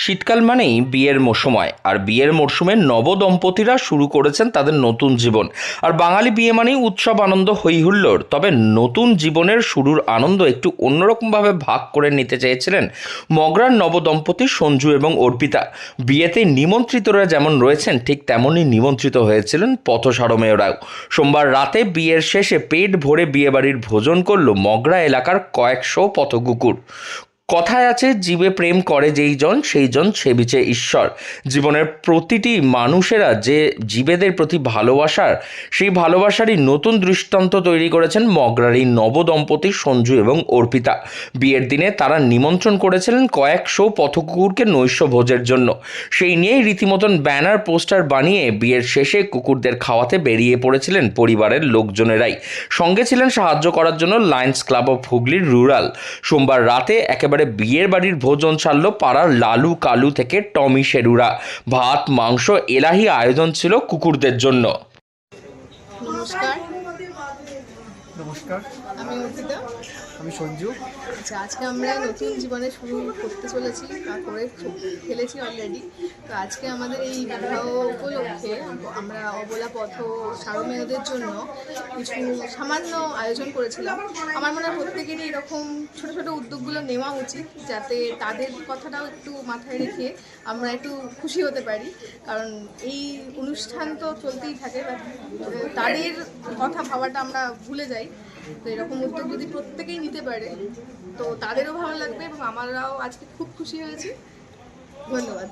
শীতকাল মানেই বিয়ের মৌসুময়, আর বিয়ের মরশুমে নবদম্পতিরা শুরু করেছেন তাদের নতুন জীবন। আর বাঙালি বিয়ে মানেই উৎসব, আনন্দ, হইহুল্লোড়। তবে নতুন জীবনের শুরুর আনন্দ একটু অন্যরকমভাবে ভাগ করে নিতে চেয়েছিলেন মগরার নবদম্পতি সঞ্জু এবং অর্পিতা। বিয়েতে নিমন্ত্রিতরা যেমন রয়েছেন, ঠিক তেমনই নিমন্ত্রিত হয়েছিলেন পথসারমেয়রাও। সোমবার রাতে বিয়ের শেষে পেট ভরে বিয়েবাড়ির ভোজন করল মগরা এলাকার কয়েকশো পথকুকুর। কথায় আছে, জীবে প্রেম করে যেই জন সেই জন সেবিছে ঈশ্বর। জীবনের প্রতিটি মানুষেরা যে জীবেদের প্রতি ভালোবাসার, সেই ভালোবাসারই নতুন দৃষ্টান্ত তৈরি করেছেন মগরার এই নবদম্পতি সঞ্জু এবং অর্পিতা। বিয়ের দিনে তারা নিমন্ত্রণ করেছিলেন কয়েকশো পথকুকুরকে নৈশ ভোজের জন্য। সেই নিয়েই রীতিমতন ব্যানার পোস্টার বানিয়ে বিয়ের শেষে কুকুরদের খাওয়াতে বেরিয়ে পড়েছিলেন পরিবারের লোকজনেরাই। সঙ্গে ছিলেন সাহায্য করার জন্য লায়ন্স ক্লাব অফ হুগলির রুরাল। সোমবার রাতে একেবারে বিয়ের বাড়ির ভোজন ছাড়ল পাড়ার লালু কালু থেকে টমি শেরুরা। ভাত, মাংস, এলাহি আয়োজন ছিল কুকুরদের জন্য। নমস্কার, নমস্কার, আমি অর্পিতা। আমি সঞ্জু। আচ্ছা, আজকে আমরা নতুন জীবনে শুরু করতে চলেছি, করে ফেলেছি অলরেডি। তো আজকে আমাদের এই বিবাহ উপলক্ষে আমরা অবলা পথ সারমেয়দের জন্য কিছু সামান্য আয়োজন করেছিলাম। আমার মনে হয় প্রত্যেকেরই এরকম ছোটো ছোটো উদ্যোগগুলো নেওয়া উচিত, যাতে তাদের কথাটাও একটু মাথায় রেখে আমরা একটু খুশি হতে পারি। কারণ এই অনুষ্ঠান তো চলতেই থাকে, তাদের কথা ভাবাটা আমরা ভুলে যাই। তো এরকম উদ্যোগ যদি প্রত্যেকেই নিতে পারে তো তাদেরও ভালো লাগবে এবং আমরাও আজকে খুব খুশি হয়েছি। ধন্যবাদ।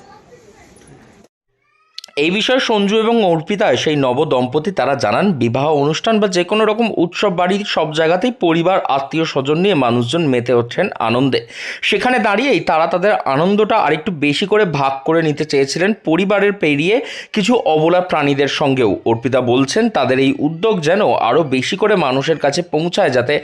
এই বিষয়ে সঞ্জু এবং অর্পিতা সেই নবদম্পতি তারা জানান, বিবাহ অনুষ্ঠান বা যে কোনো রকম উৎসব বাড়ির সব জায়গাতেই পরিবার, আত্মীয় স্বজন নিয়ে মানুষজন মেতে ওঠেন আনন্দে। সেখানে দাঁড়িয়েই তারা তাদের আনন্দটা আরেকটু বেশি করে ভাগ করে নিতে চেয়েছিলেন পরিবারের পেরিয়ে কিছু অবলা প্রাণীদের সঙ্গেও। অর্পিতা বলছেন, তাদের এই উদ্যোগ যেন আরও বেশি করে মানুষের কাছে পৌঁছায়, যাতে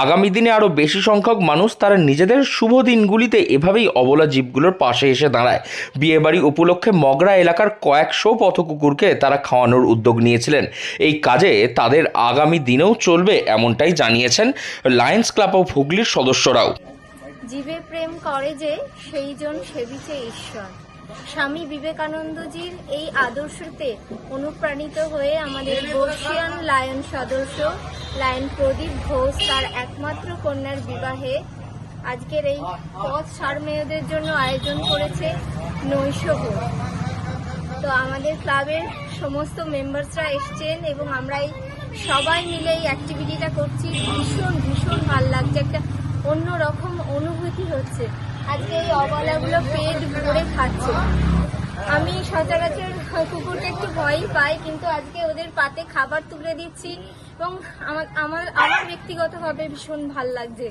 আগামী দিনে আরও বেশি সংখ্যক মানুষ তারা নিজেদের শুভ দিনগুলিতে এভাবেই অবলা জীবগুলোর পাশে এসে দাঁড়ায়। বিয়েবাড়ি উপলক্ষে মগরা এলাকার কয়েকশো পথকুকুরকে তারা খাওয়ানোর উদ্যোগ নিয়েছিলেন। এই কাজে তাদের আগামী দিনেও চলবে, এমনটাই জানিয়েছেন লায়ন্স ক্লাব অফ হুগলির সদস্যরাও। জীবে প্রেম করে যে সেই জন সেবিছে ঈশ্বর। স্বামী বিবেকানন্দজির এই আদর্শতে অনুপ্রাণিত হয়ে আমাদের বর্ষিয়ান লায়ন সদস্য লায়ন প্রদীপ ঘোষ তার একমাত্র কন্যার বিবাহে আজকের এই পথ সারমেয়দের জন্য আয়োজন করেছে নৈশভোজ। তো আমাদের ক্লাবের সমস্ত মেম্বার্সরা এসছেন এবং আমরা এই সবাই মিলে এই অ্যাক্টিভিটিটা করছি। ভীষণ ভীষণ ভালো লাগছে, একটা অন্যরকম অনুভূতি হচ্ছে। আজকে এই অবলাগুলো পেট ভরে খাচ্ছে। আমি সচরাচর কুকুরকে একটু ভয়ই পাই, কিন্তু আজকে ওদের পাতে খাবার তুলে দিচ্ছি এবং আমার ব্যক্তিগতভাবে ভীষণ ভাল লাগছে।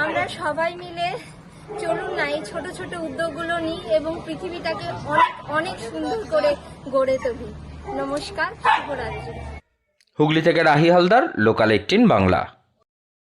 আমরা সবাই মিলে চলুন না এই ছোট ছোট উদ্যোগগুলো নিই এবং পৃথিবীটাকে অনেক অনেক সুন্দর করে গড়ে তুলি। নমস্কার, শুভরাত্রি। হুগলি থেকে রাহি হালদার, লোকাল 18 বাংলা।